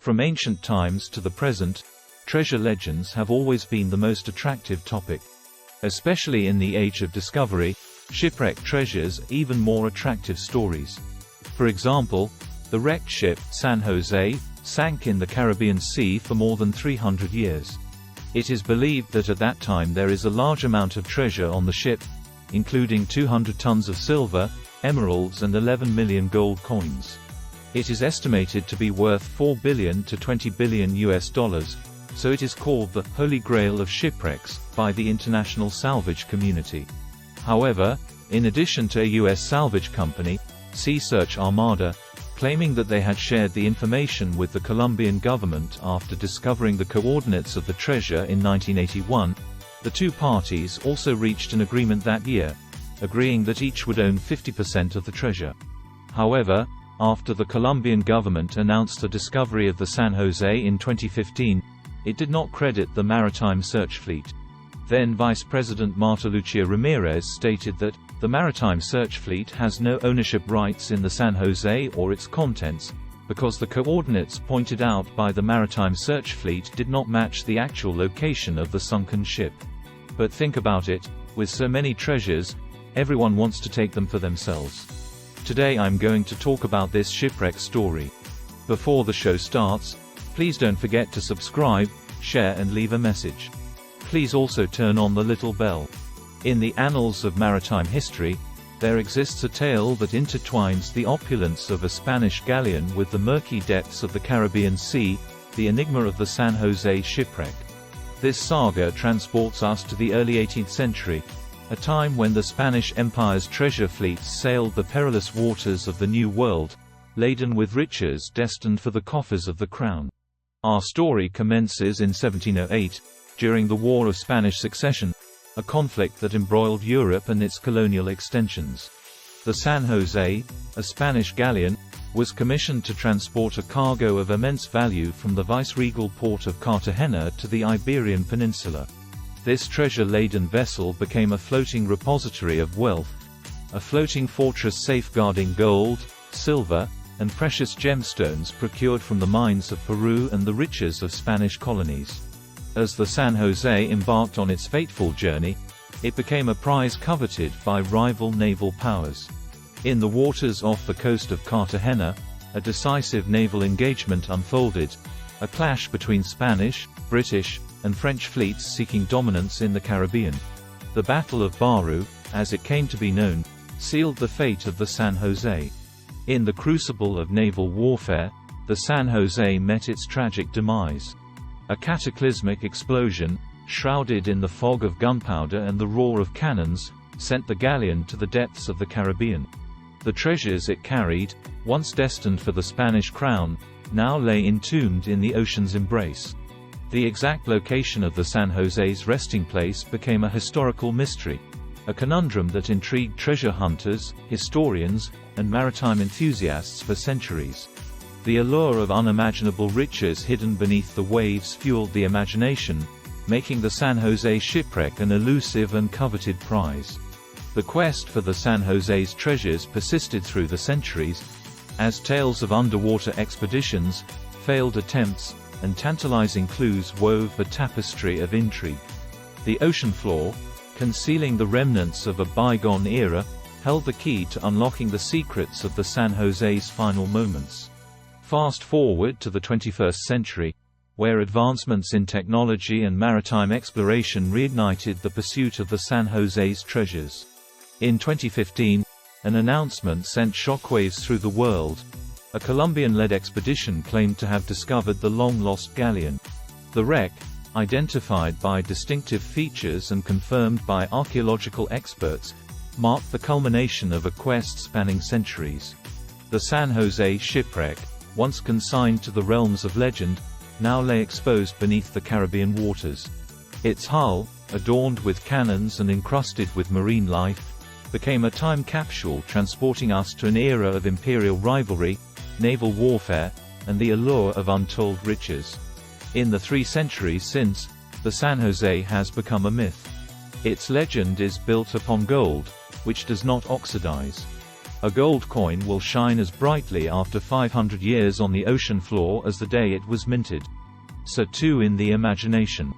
From ancient times to the present, treasure legends have always been the most attractive topic. Especially in the age of discovery, shipwreck treasures are even more attractive stories. For example, the wrecked ship, San Jose, sank in the Caribbean Sea for more than 300 years. It is believed that at that time there is a large amount of treasure on the ship, including 200 tons of silver, emeralds and 11 million gold coins. It is estimated to be worth $4 billion to $20 billion US, so it is called the Holy Grail of Shipwrecks by the international salvage community. However, in addition to a US salvage company, Search Armada, claiming that they had shared the information with the Colombian government after discovering the coordinates of the treasure in 1981, the two parties also reached an agreement that year, agreeing that each would own 50% of the treasure. However, after the Colombian government announced the discovery of the San Jose in 2015, it did not credit the maritime search fleet. Then Vice President Marta Lucía Ramírez stated that the maritime search fleet has no ownership rights in the San Jose or its contents, because the coordinates pointed out by the maritime search fleet did not match the actual location of the sunken ship. But think about it, with so many treasures, everyone wants to take them for themselves. Today I'm going to talk about this shipwreck story. Before the show starts, please don't forget to subscribe, share and leave a message. Please also turn on the little bell. In the annals of maritime history, there exists a tale that intertwines the opulence of a Spanish galleon with the murky depths of the Caribbean Sea, the enigma of the San Jose Shipwreck. This saga transports us to the early 18th century, a time when the Spanish Empire's treasure fleets sailed the perilous waters of the New World, laden with riches destined for the coffers of the crown. Our story commences in 1708, during the War of Spanish Succession, a conflict that embroiled Europe and its colonial extensions. The San Jose, a Spanish galleon, was commissioned to transport a cargo of immense value from the viceregal port of Cartagena to the Iberian Peninsula. This treasure-laden vessel became a floating repository of wealth, a floating fortress safeguarding gold, silver, and precious gemstones procured from the mines of Peru and the riches of Spanish colonies. As the San Jose embarked on its fateful journey, it became a prize coveted by rival naval powers. In the waters off the coast of Cartagena, a decisive naval engagement unfolded, a clash between Spanish, British, and French fleets seeking dominance in the Caribbean. The Battle of Baru, as it came to be known, sealed the fate of the San Jose. In the crucible of naval warfare, the San Jose met its tragic demise. A cataclysmic explosion, shrouded in the fog of gunpowder and the roar of cannons, sent the galleon to the depths of the Caribbean. The treasures it carried, once destined for the Spanish crown, now lay entombed in the ocean's embrace. The exact location of the San Jose's resting place became a historical mystery, a conundrum that intrigued treasure hunters, historians, and maritime enthusiasts for centuries. The allure of unimaginable riches hidden beneath the waves fueled the imagination, making the San Jose shipwreck an elusive and coveted prize. The quest for the San Jose's treasures persisted through the centuries, as tales of underwater expeditions, failed attempts, and tantalizing clues wove a tapestry of intrigue. The ocean floor, concealing the remnants of a bygone era, held the key to unlocking the secrets of the San Jose's final moments. Fast forward to the 21st century, where advancements in technology and maritime exploration reignited the pursuit of the San Jose's treasures. In 2015, an announcement sent shockwaves through the world. A Colombian-led expedition claimed to have discovered the long-lost galleon. The wreck, identified by distinctive features and confirmed by archaeological experts, marked the culmination of a quest spanning centuries. The San Jose shipwreck, once consigned to the realms of legend, now lay exposed beneath the Caribbean waters. Its hull, adorned with cannons and encrusted with marine life, became a time capsule transporting us to an era of imperial rivalry, naval warfare, and the allure of untold riches. In the 3 centuries since, the San Jose has become a myth. Its legend is built upon gold, which does not oxidize. A gold coin will shine as brightly after 500 years on the ocean floor as the day it was minted. So too in the imagination.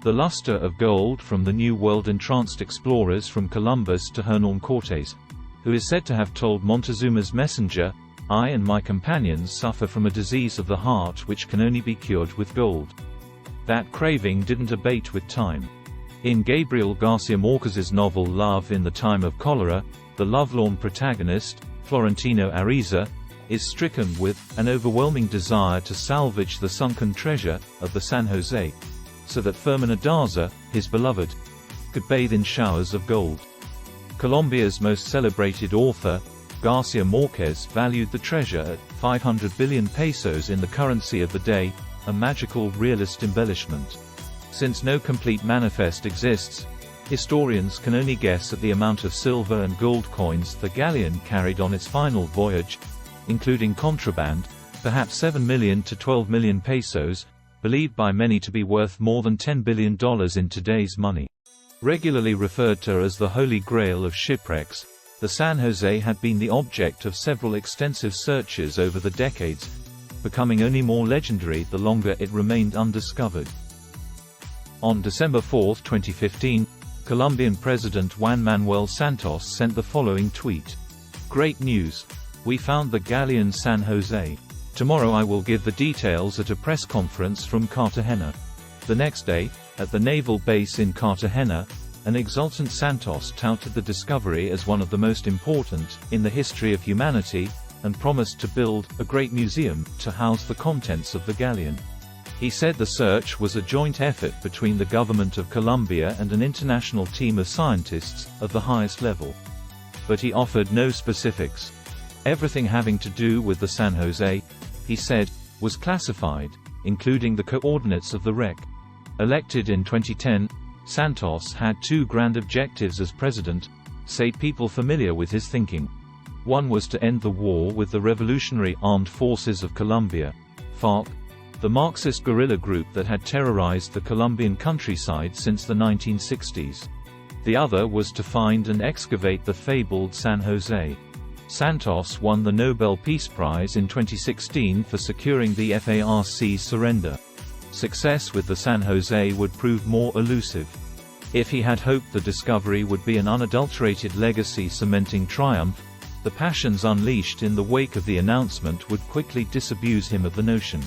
The luster of gold from the New World entranced explorers from Columbus to Hernán Cortés, who is said to have told Montezuma's messenger, "I and my companions suffer from a disease of the heart which can only be cured with gold." That craving didn't abate with time. In Gabriel Garcia Márquez's novel Love in the Time of Cholera, the lovelorn protagonist, Florentino Ariza, is stricken with an overwhelming desire to salvage the sunken treasure of the San Jose, so that Fermín Daza, his beloved, could bathe in showers of gold. Colombia's most celebrated author, Garcia Márquez, valued the treasure at 500 billion pesos in the currency of the day, a magical realist embellishment. Since no complete manifest exists, historians can only guess at the amount of silver and gold coins the galleon carried on its final voyage, including contraband, perhaps 7 million to 12 million pesos, believed by many to be worth more than $10 billion in today's money. Regularly referred to as the Holy Grail of Shipwrecks, the San Jose had been the object of several extensive searches over the decades, becoming only more legendary the longer it remained undiscovered. On December 4, 2015, Colombian President Juan Manuel Santos sent the following tweet. "Great news! We found the galleon San Jose. Tomorrow I will give the details at a press conference from Cartagena." The next day, at the naval base in Cartagena, an exultant Santos touted the discovery as one of the most important in the history of humanity, and promised to build a great museum to house the contents of the galleon. He said the search was a joint effort between the government of Colombia and an international team of scientists of the highest level. But he offered no specifics. Everything having to do with the San Jose, he said, was classified, including the coordinates of the wreck. Elected in 2010, Santos had two grand objectives as president, say people familiar with his thinking. One was to end the war with the Revolutionary Armed Forces of Colombia, FARC, the Marxist guerrilla group that had terrorized the Colombian countryside since the 1960s. The other was to find and excavate the fabled San Jose. Santos won the Nobel Peace Prize in 2016 for securing the FARC surrender. Success with the San Jose would prove more elusive. If he had hoped the discovery would be an unadulterated legacy cementing triumph, the passions unleashed in the wake of the announcement would quickly disabuse him of the notion.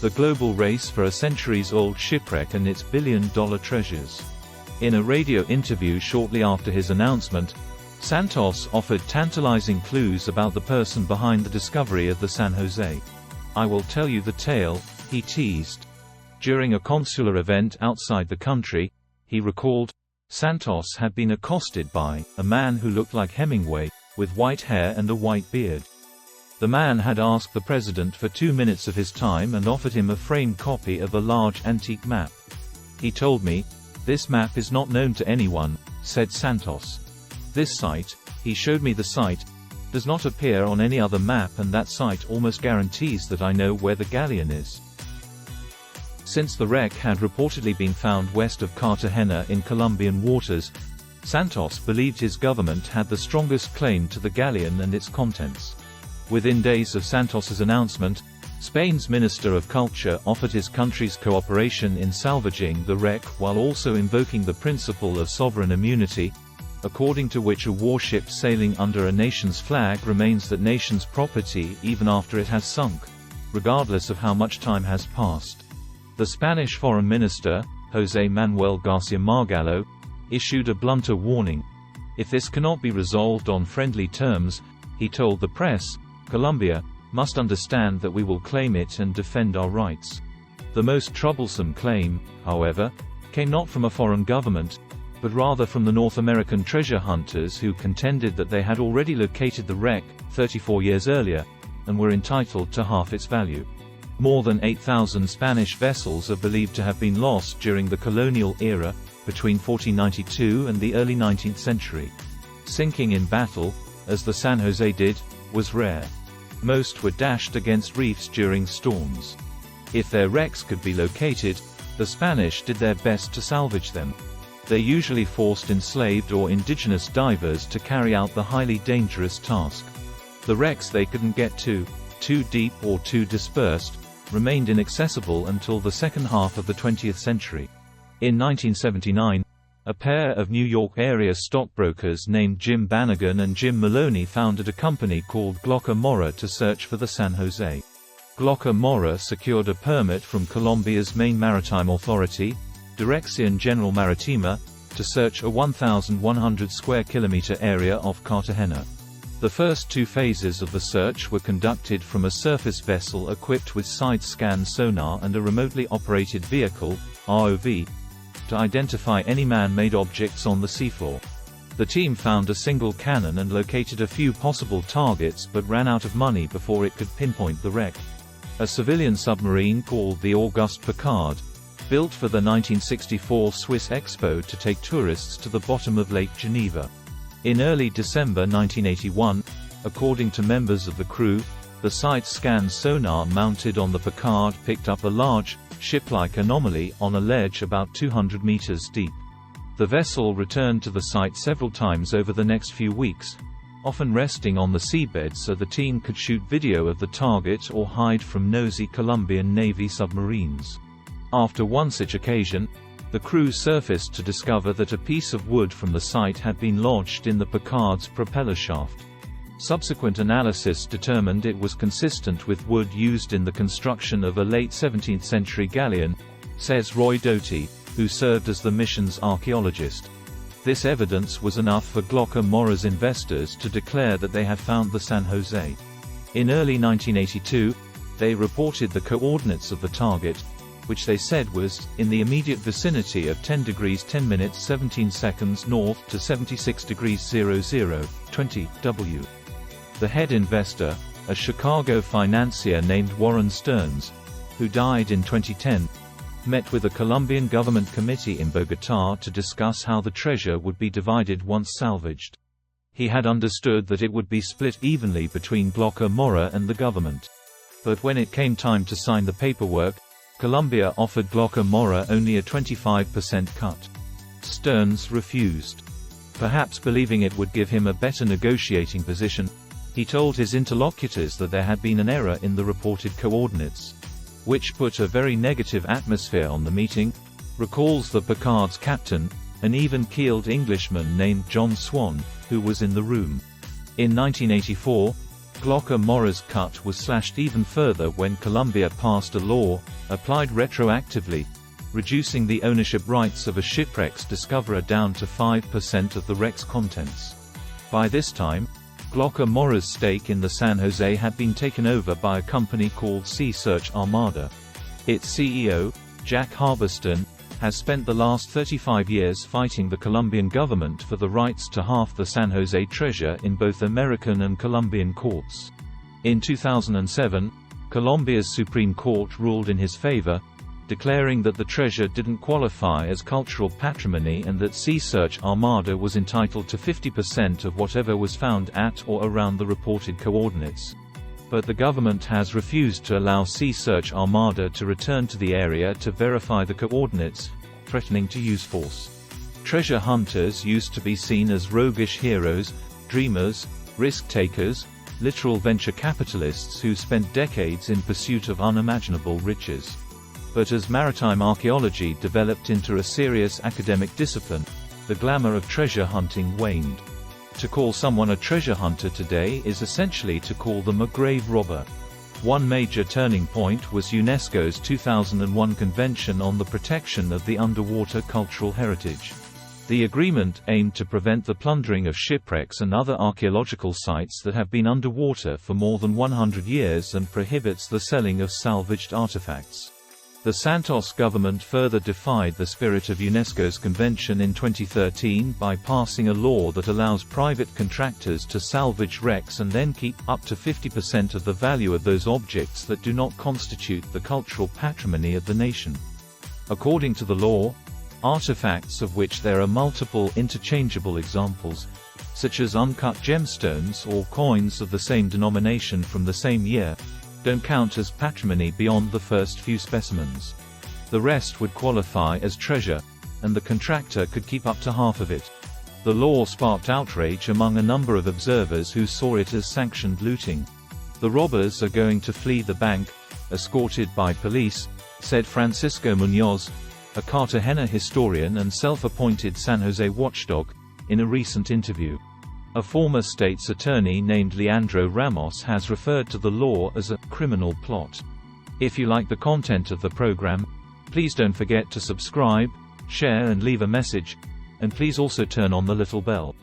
The global race for a centuries-old shipwreck and its billion-dollar treasures. In a radio interview shortly after his announcement, Santos offered tantalizing clues about the person behind the discovery of the San Jose. "I will tell you the tale," he teased. During a consular event outside the country, he recalled, Santos had been accosted by a man who looked like Hemingway, with white hair and a white beard. The man had asked the president for 2 minutes of his time and offered him a framed copy of a large antique map. "He told me, 'This map is not known to anyone,'" said Santos. "This site," he showed me the site, "does not appear on any other map, and that site almost guarantees that I know where the galleon is." Since the wreck had reportedly been found west of Cartagena in Colombian waters, Santos believed his government had the strongest claim to the galleon and its contents. Within days of Santos's announcement, Spain's Minister of Culture offered his country's cooperation in salvaging the wreck while also invoking the principle of sovereign immunity, according to which a warship sailing under a nation's flag remains that nation's property even after it has sunk, regardless of how much time has passed. The Spanish Foreign Minister, José Manuel García Margallo, issued a blunter warning. If this cannot be resolved on friendly terms, he told the press, Colombia must understand that we will claim it and defend our rights. The most troublesome claim, however, came not from a foreign government, but rather from the North American treasure hunters who contended that they had already located the wreck 34 years earlier, and were entitled to half its value. More than 8,000 Spanish vessels are believed to have been lost during the colonial era, between 1492 and the early 19th century. Sinking in battle, as the San Jose did, was rare. Most were dashed against reefs during storms. If their wrecks could be located, the Spanish did their best to salvage them. They usually forced enslaved or indigenous divers to carry out the highly dangerous task. The wrecks they couldn't get to, too deep or too dispersed, remained inaccessible until the second half of the 20th century. In 1979, a pair of New York area stockbrokers named Jim Bannigan and Jim Maloney founded a company called Glocker Mora to search for the San Jose. Glocker Mora secured a permit from Colombia's main maritime authority, Dirección General Maritima, to search a 1,100 square kilometer area off Cartagena. The first two phases of the search were conducted from a surface vessel equipped with side-scan sonar and a remotely operated vehicle, ROV, to identify any man-made objects on the seafloor. The team found a single cannon and located a few possible targets but ran out of money before it could pinpoint the wreck. A civilian submarine called the Auguste Piccard, built for the 1964 Swiss Expo to take tourists to the bottom of Lake Geneva. In early December 1981, according to members of the crew, the side-scan sonar mounted on the Piccard picked up a large, ship-like anomaly on a ledge about 200 meters deep. The vessel returned to the site several times over the next few weeks, often resting on the seabed so the team could shoot video of the target or hide from nosy Colombian Navy submarines. After one such occasion, the crew surfaced to discover that a piece of wood from the site had been lodged in the Piccard's propeller shaft. Subsequent analysis determined it was consistent with wood used in the construction of a late 17th century galleon, says Roy Doty, who served as the mission's archaeologist. This evidence was enough for Glocker Mora's investors to declare that they had found the San Jose. In early 1982, they reported the coordinates of the target, which they said was in the immediate vicinity of 10 degrees 10 minutes 17 seconds north to 76 degrees 00, 20 W. The head investor, a Chicago financier named Warren Stearns, who died in 2010, met with a Colombian government committee in Bogotá to discuss how the treasure would be divided once salvaged. He had understood that it would be split evenly between Glocker Mora and the government. But when it came time to sign the paperwork, Colombia offered Glocker Mora only a 25% cut. Stearns refused. Perhaps believing it would give him a better negotiating position, he told his interlocutors that there had been an error in the reported coordinates, which put a very negative atmosphere on the meeting, recalls the Piccard's captain, an even-keeled Englishman named John Swan, who was in the room. In 1984, Glocker Mora's cut was slashed even further when Colombia passed a law, applied retroactively, reducing the ownership rights of a shipwreck's discoverer down to 5% of the wreck's contents. By this time, Glocker Mora's stake in the San Jose had been taken over by a company called Search Armada. Its CEO, Jack Harbiston, has spent the last 35 years fighting the Colombian government for the rights to half the San Jose treasure in both American and Colombian courts. In 2007, Colombia's Supreme Court ruled in his favor, declaring that the treasure didn't qualify as cultural patrimony and that Search Armada was entitled to 50% of whatever was found at or around the reported coordinates. But the government has refused to allow Search Armada to return to the area to verify the coordinates, threatening to use force. Treasure hunters used to be seen as roguish heroes, dreamers, risk-takers, literal venture capitalists who spent decades in pursuit of unimaginable riches. But as maritime archaeology developed into a serious academic discipline, the glamour of treasure hunting waned. To call someone a treasure hunter today is essentially to call them a grave robber. One major turning point was UNESCO's 2001 Convention on the Protection of the Underwater Cultural Heritage. The agreement aimed to prevent the plundering of shipwrecks and other archaeological sites that have been underwater for more than 100 years and prohibits the selling of salvaged artifacts. The Santos government further defied the spirit of UNESCO's convention in 2013 by passing a law that allows private contractors to salvage wrecks and then keep up to 50% of the value of those objects that do not constitute the cultural patrimony of the nation. According to the law, artifacts of which there are multiple interchangeable examples, such as uncut gemstones or coins of the same denomination from the same year, don't count as patrimony beyond the first few specimens. The rest would qualify as treasure, and the contractor could keep up to half of it. The law sparked outrage among a number of observers who saw it as sanctioned looting. The robbers are going to flee the bank, escorted by police, said Francisco Muñoz, a Cartagena historian and self-appointed San Jose watchdog, in a recent interview. A former state's attorney named Leandro Ramos has referred to the law as a criminal plot. If you like the content of the program, please don't forget to subscribe, share and leave a message, and please also turn on the little bell.